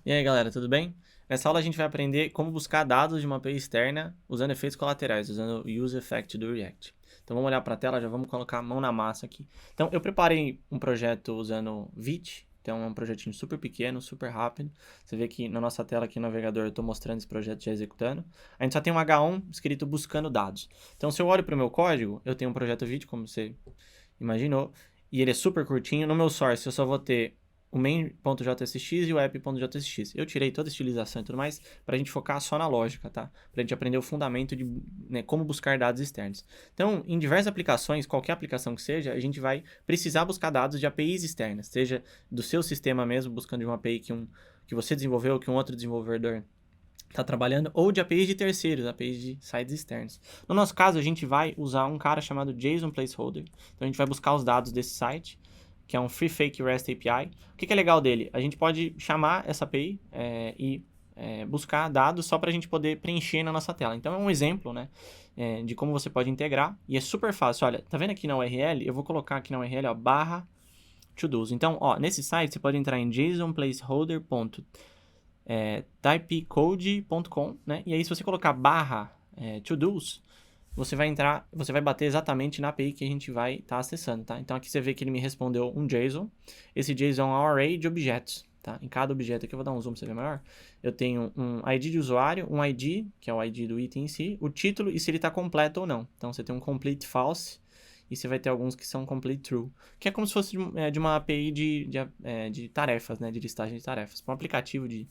E aí, galera, tudo bem? Nessa aula a gente vai aprender como buscar dados de uma API externa usando efeitos colaterais, usando o Use Effect do React. Então vamos olhar para a tela, já vamos colocar a mão na massa aqui. Então eu preparei um projeto usando Vite, então é um projetinho super pequeno, super rápido. Você vê que na nossa tela aqui no navegador eu estou mostrando esse projeto já executando. A gente só tem um H1 escrito buscando dados. Então se eu olho para o meu código, eu tenho um projeto Vite, como você imaginou, e ele é super curtinho. No meu source eu só vou ter o main.jsx e o app.jsx. Eu tirei toda a estilização e tudo mais para a gente focar só na lógica, tá? Para a gente aprender o fundamento de como buscar dados externos. Então, em diversas aplicações, qualquer aplicação que seja, a gente vai precisar buscar dados de APIs externas, seja do seu sistema mesmo, buscando de uma API que você desenvolveu, que um outro desenvolvedor está trabalhando, ou de APIs de terceiros, APIs de sites externos. No nosso caso, a gente vai usar um cara chamado JSON Placeholder. Então, a gente vai buscar os dados desse site, que é um Free Fake REST API. O que é legal dele? A gente pode chamar essa API e buscar dados só para a gente poder preencher na nossa tela. Então, é um exemplo, né, de como você pode integrar. E é super fácil. Olha, tá vendo aqui na URL? Eu vou colocar aqui na URL, ó, barra todos. Então, ó, nesse site você pode entrar em typecode.com, né? E aí, se você colocar barra todos, você vai entrar, você vai bater exatamente na API que a gente vai estar acessando, tá? Então aqui você vê que ele me respondeu um JSON. Esse JSON é um array de objetos, tá? Em cada objeto aqui, eu vou dar um zoom para você ver maior. Eu tenho um ID de usuário, um ID, que é o ID do item em si, o título e se ele está completo ou não. Então você tem um complete false e você vai ter alguns que são complete true, que é como se fosse de uma API de tarefas, né? De listagem de tarefas, para um aplicativo de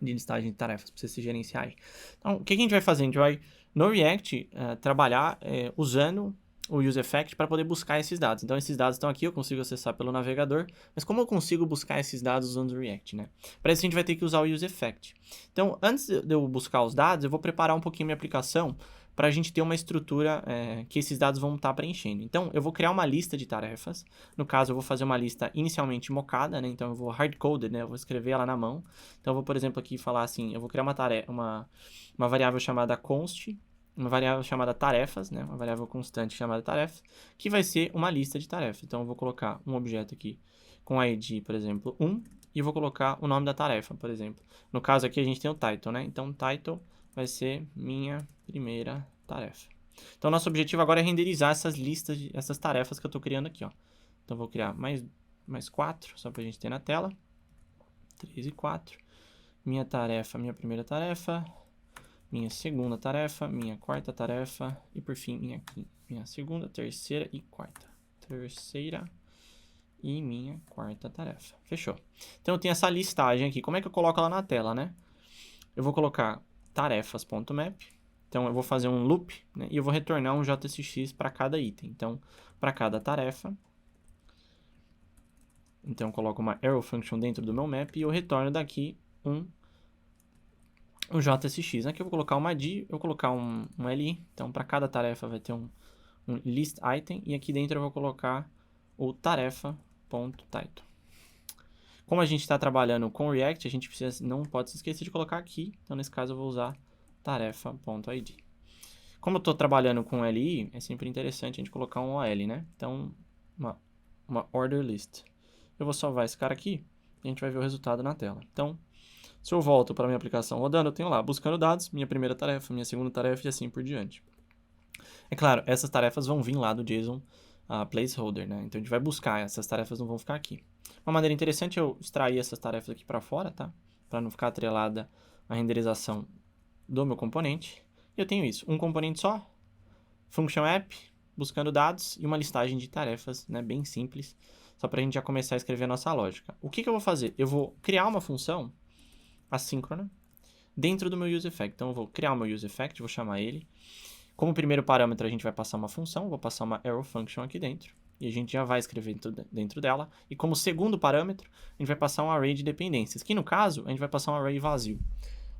listagem de tarefas, para você se gerenciar aí. Então, o que a gente vai fazer? A gente vai, no React, trabalhar usando o UseEffect para poder buscar esses dados. Então, esses dados estão aqui, eu consigo acessar pelo navegador, mas como eu consigo buscar esses dados usando o React, né? Para isso, a gente vai ter que usar o UseEffect. Então, antes de eu buscar os dados, eu vou preparar um pouquinho minha aplicação para a gente ter uma estrutura que esses dados vão estar preenchendo. Então, eu vou criar uma lista de tarefas. No caso, eu vou fazer uma lista inicialmente mocada, né? Então, eu vou hardcoded, né? Eu vou escrever ela na mão. Então, eu vou, por exemplo, aqui falar assim, eu vou criar uma variável chamada const, uma variável chamada tarefas, né? Uma variável constante chamada tarefas, que vai ser uma lista de tarefas. Então, eu vou colocar um objeto aqui com ID, por exemplo, 1, e vou colocar o nome da tarefa, por exemplo. No caso aqui, a gente tem o title, né? Então, title vai ser minha primeira tarefa. Então, nosso objetivo agora é renderizar essas listas, essas tarefas que eu estou criando aqui, ó. Então, vou criar mais 4, só para a gente ter na tela. 3 e 4. Minha tarefa, minha primeira tarefa, minha segunda tarefa, minha quarta tarefa e, por fim, minha segunda, terceira e quarta. Terceira e minha quarta tarefa. Fechou. Então, eu tenho essa listagem aqui. Como é que eu coloco ela na tela, né? Eu vou colocar tarefas.map. Então, eu vou fazer um loop, né? E eu vou retornar um JSX para cada item. Então, para cada tarefa. Então, eu coloco uma arrow function dentro do meu map e eu retorno daqui um JSX. Aqui eu vou colocar uma ID, eu vou colocar um LI. Então, para cada tarefa vai ter um list item. E aqui dentro eu vou colocar o tarefa.title. Como a gente está trabalhando com React, a gente não pode se esquecer de colocar aqui. Então, nesse caso, eu vou usar tarefa.id. Como eu estou trabalhando com LI, é sempre interessante a gente colocar um OL, né? Então, uma order list. Eu vou salvar esse cara aqui e a gente vai ver o resultado na tela. Então, se eu volto para a minha aplicação rodando, eu tenho lá, buscando dados, minha primeira tarefa, minha segunda tarefa e assim por diante. É claro, essas tarefas vão vir lá do JSON placeholder, né? Então, a gente vai buscar, essas tarefas não vão ficar aqui. Uma maneira interessante é eu extrair essas tarefas aqui para fora, tá? Para não ficar atrelada à renderização do meu componente. E eu tenho isso, um componente só, function app, buscando dados e uma listagem de tarefas, né? Bem simples, só para a gente já começar a escrever a nossa lógica. O que eu vou fazer? Eu vou criar uma função assíncrona dentro do meu UseEffect. Então, eu vou criar o meu UseEffect, vou chamar ele. Como primeiro parâmetro, a gente vai passar uma função, vou passar uma arrow function aqui dentro, e a gente já vai escrever dentro dela. E como segundo parâmetro, a gente vai passar um array de dependências, que no caso, a gente vai passar um array vazio.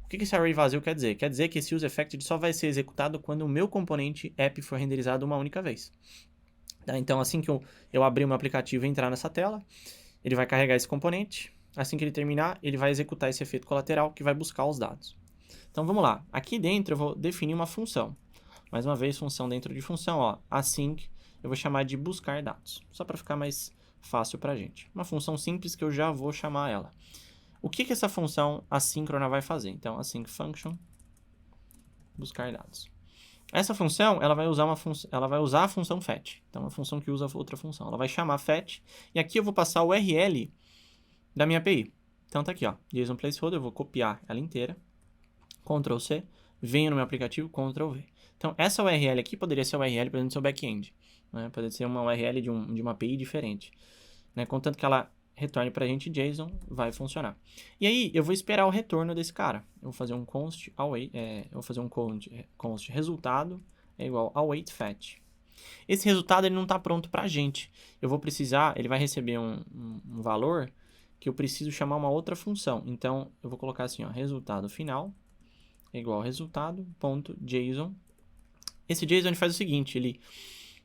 O que esse array vazio quer dizer? Quer dizer que esse UseEffect só vai ser executado quando o meu componente app for renderizado uma única vez. Tá? Então, assim que eu abrir o meu aplicativo e entrar nessa tela, ele vai carregar esse componente. Assim que ele terminar, ele vai executar esse efeito colateral que vai buscar os dados. Então, vamos lá. Aqui dentro, eu vou definir uma função. Mais uma vez, função dentro de função, ó. Async, eu vou chamar de buscar dados. Só para ficar mais fácil para a gente. Uma função simples que eu já vou chamar ela. O que essa função assíncrona vai fazer? Então, async function, buscar dados. Essa função, ela vai usar a função fetch. Então, a função que usa outra função. Ela vai chamar fetch, e aqui eu vou passar o URL da minha API. Então, tá aqui, ó, JSON placeholder, eu vou copiar ela inteira, Ctrl C, venho no meu aplicativo, Ctrl V. Então, essa URL aqui poderia ser a URL, por exemplo, do seu back-end, né? Poderia ser uma URL de uma API diferente, né? Contanto que ela retorne pra gente JSON, vai funcionar. E aí, eu vou esperar o retorno desse cara. Eu vou fazer um const await, eu vou fazer um const resultado é igual await fetch. Esse resultado ele não está pronto para a gente. Eu vou precisar, ele vai receber um valor que eu preciso chamar uma outra função. Então, eu vou colocar assim, ó, resultado final é igual resultado.json. Esse JSON ele faz o seguinte,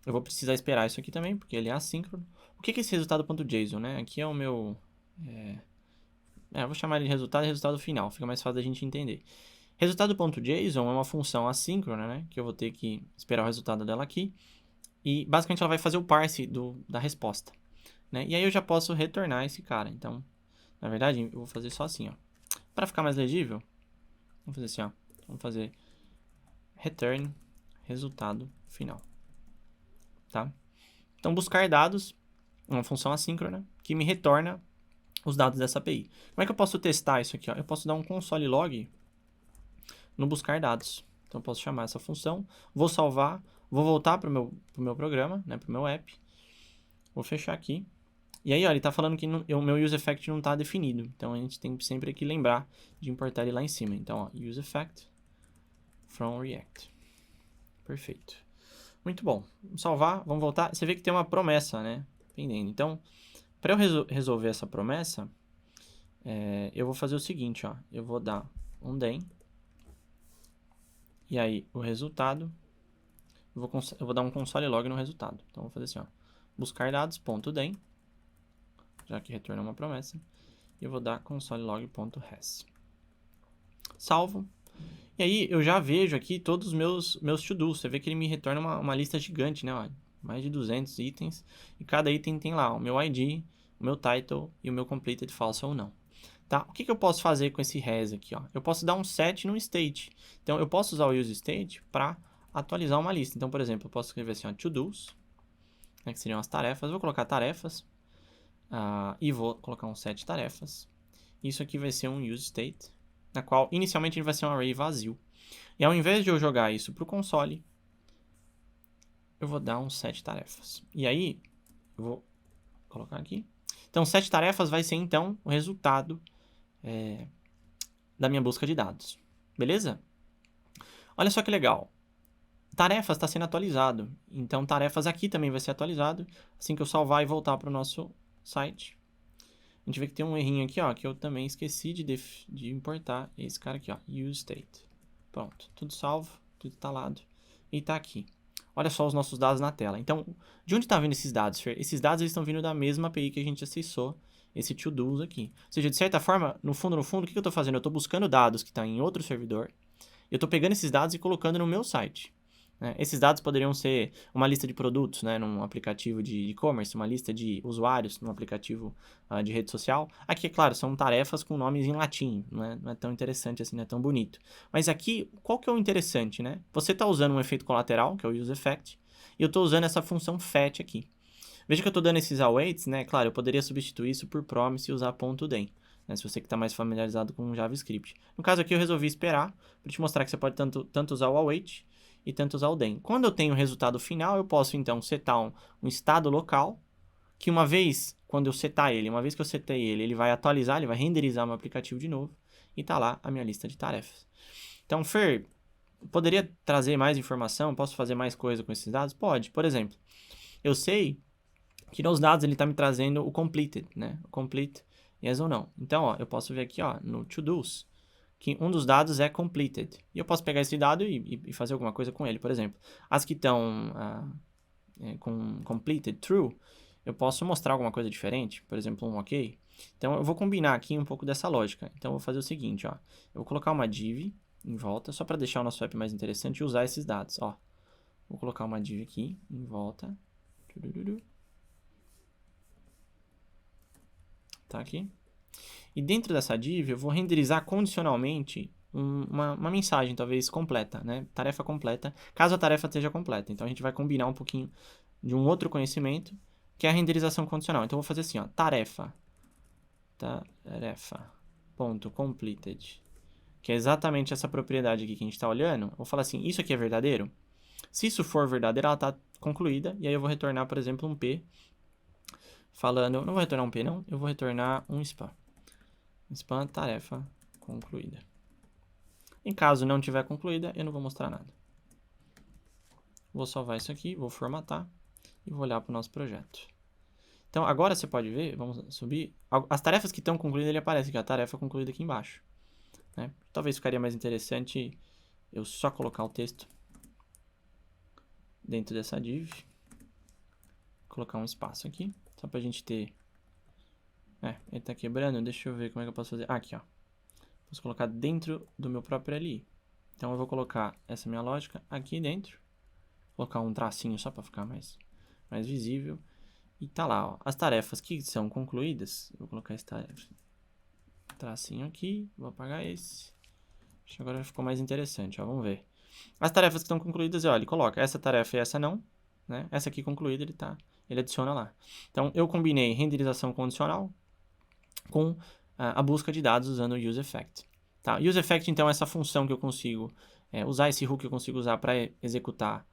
eu vou precisar esperar isso aqui também, porque ele é assíncrono. O que é esse resultado.json, né? Aqui é o meu... eu vou chamar ele de resultado final, fica mais fácil da gente entender. Resultado.json é uma função assíncrona, né? Que eu vou ter que esperar o resultado dela aqui. E basicamente ela vai fazer o parse da resposta, né? E aí eu já posso retornar esse cara. Então, na verdade, eu vou fazer só assim, ó. Para ficar mais legível, vamos fazer assim, ó. Vamos fazer return resultado final, tá? Então, buscar dados, uma função assíncrona, que me retorna os dados dessa API. Como é que eu posso testar isso aqui, ó? Eu posso dar um console log no buscar dados. Então, eu posso chamar essa função, vou salvar, vou voltar para o meu programa, né, para o meu app, vou fechar aqui. E aí, ó, ele está falando que o meu useEffect não está definido. Então, a gente tem sempre que lembrar de importar ele lá em cima. Então, ó, useEffect from React. Perfeito. Muito bom. Vamos salvar, vamos voltar. Você vê que tem uma promessa, né, pendendo. Então, para eu resolver essa promessa, eu vou fazer o seguinte, ó. Eu vou dar um den. E aí, o resultado, eu vou dar um console log no resultado. Então, eu vou fazer assim, ó. Buscar dados.den, já que retorna uma promessa. E eu vou dar console.log.res. Salvo. E aí, eu já vejo aqui todos os meus to-dos. Você vê que ele me retorna uma lista gigante, né? Ó, mais de 200 itens. E cada item tem lá o meu ID, o meu title e o meu completed false ou não. Tá? O que eu posso fazer com esse res aqui? Ó? Eu posso dar um set no state. Então, eu posso usar o useState para atualizar uma lista. Então, por exemplo, eu posso escrever assim, ó, to-dos, né, que seriam as tarefas. Eu vou colocar tarefas e vou colocar um set tarefas. Isso aqui vai ser um useState, na qual inicialmente ele vai ser um array vazio. E ao invés de eu jogar isso para o console, eu vou dar um set tarefas. E aí, eu vou colocar aqui. Então, set tarefas vai ser, então, o resultado da minha busca de dados. Beleza? Olha só que legal. Tarefas está sendo atualizado. Então, tarefas aqui também vai ser atualizado. Assim que eu salvar e voltar para o nosso site. A gente vê que tem um errinho aqui, ó, que eu também esqueci de importar esse cara aqui, ó, useState. Pronto, tudo salvo, tudo instalado e está aqui. Olha só os nossos dados na tela. Então, de onde está vindo esses dados, Fer? Esses dados eles estão vindo da mesma API que a gente acessou, esse to-dos aqui. Ou seja, de certa forma, no fundo, o que eu estou fazendo? Eu estou buscando dados que estão em outro servidor, eu estou pegando esses dados e colocando no meu site. Né? Esses dados poderiam ser uma lista de produtos, né, num aplicativo de e-commerce, uma lista de usuários num aplicativo de rede social. Aqui, é claro, são tarefas com nomes em latim, não é tão interessante assim, não é tão bonito. Mas aqui, qual que é o interessante, né? Você está usando um efeito colateral, que é o useEffect, e eu estou usando essa função fetch aqui. Veja que eu estou dando esses awaits, né? Claro, eu poderia substituir isso por promise e usar .den. Né, se você que está mais familiarizado com JavaScript. No caso aqui eu resolvi esperar, para te mostrar que você pode tanto usar o await e tanto usar o den. Quando eu tenho o resultado final, eu posso então setar um estado local, que uma vez, quando eu setar ele, uma vez que eu setei ele, ele vai atualizar, ele vai renderizar meu aplicativo de novo, e tá lá a minha lista de tarefas. Então, Fer, poderia trazer mais informação? Posso fazer mais coisa com esses dados? Pode. Por exemplo, eu sei que nos dados ele está me trazendo o completed, né? O complete, yes ou não. Então, ó, eu posso ver aqui, ó, no to-dos, que um dos dados é completed. E eu posso pegar esse dado e fazer alguma coisa com ele. Por exemplo, as que estão com completed true, eu posso mostrar alguma coisa diferente. Por exemplo, um ok. Então, eu vou combinar aqui um pouco dessa lógica. Então, eu vou fazer o seguinte, ó. Eu vou colocar uma div em volta, só para deixar o nosso app mais interessante e usar esses dados, ó. Vou colocar uma div aqui em volta. Tá aqui. E dentro dessa div, eu vou renderizar condicionalmente uma mensagem, talvez completa, né? Tarefa completa, caso a tarefa esteja completa. Então, a gente vai combinar um pouquinho de um outro conhecimento, que é a renderização condicional. Então, eu vou fazer assim, ó, tarefa.completed, que é exatamente essa propriedade aqui que a gente está olhando. Eu vou falar assim, isso aqui é verdadeiro? Se isso for verdadeiro, ela está concluída, e aí eu vou retornar, por exemplo, um P, falando, não vou retornar um P não, eu vou retornar um span. Span tarefa concluída. Em caso não tiver concluída, eu não vou mostrar nada. Vou salvar isso aqui, vou formatar e vou olhar para o nosso projeto. Então, agora você pode ver, vamos subir, as tarefas que estão concluídas, ele aparece aqui, a tarefa concluída aqui embaixo. Né? Talvez ficaria mais interessante eu só colocar o texto dentro dessa div. Colocar um espaço aqui, só para a gente ter... ele está quebrando, deixa eu ver como é que eu posso fazer. Aqui, ó. Posso colocar dentro do meu próprio LI. Então, eu vou colocar essa minha lógica aqui dentro. Colocar um tracinho só para ficar mais visível. E tá lá, ó, as tarefas que são concluídas. Vou colocar esse tracinho aqui. Vou apagar esse. Acho que agora já ficou mais interessante, ó. Vamos ver. As tarefas que estão concluídas, olha, ele coloca essa tarefa e essa não. Né? Essa aqui concluída, ele adiciona lá. Então, eu combinei renderização condicional com a busca de dados usando o useEffect. Tá? UseEffect, então, é essa função que eu consigo usar, esse hook que eu consigo usar para executar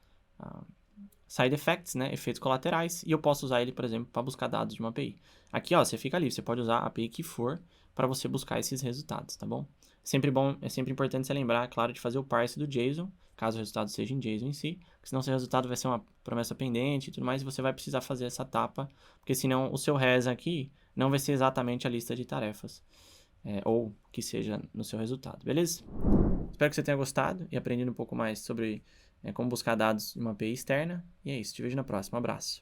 side effects, né, efeitos colaterais, e eu posso usar ele, por exemplo, para buscar dados de uma API. Aqui, ó, você fica livre, você pode usar a API que for para você buscar esses resultados, tá bom? É sempre importante você lembrar, claro, de fazer o parse do JSON, caso o resultado seja em JSON em si, porque senão seu resultado vai ser uma promessa pendente e tudo mais, e você vai precisar fazer essa etapa, porque senão o seu res aqui não vai ser exatamente a lista de tarefas, ou que seja no seu resultado, beleza? Espero que você tenha gostado e aprendido um pouco mais sobre como buscar dados em uma API externa. E é isso, te vejo na próxima. Abraço.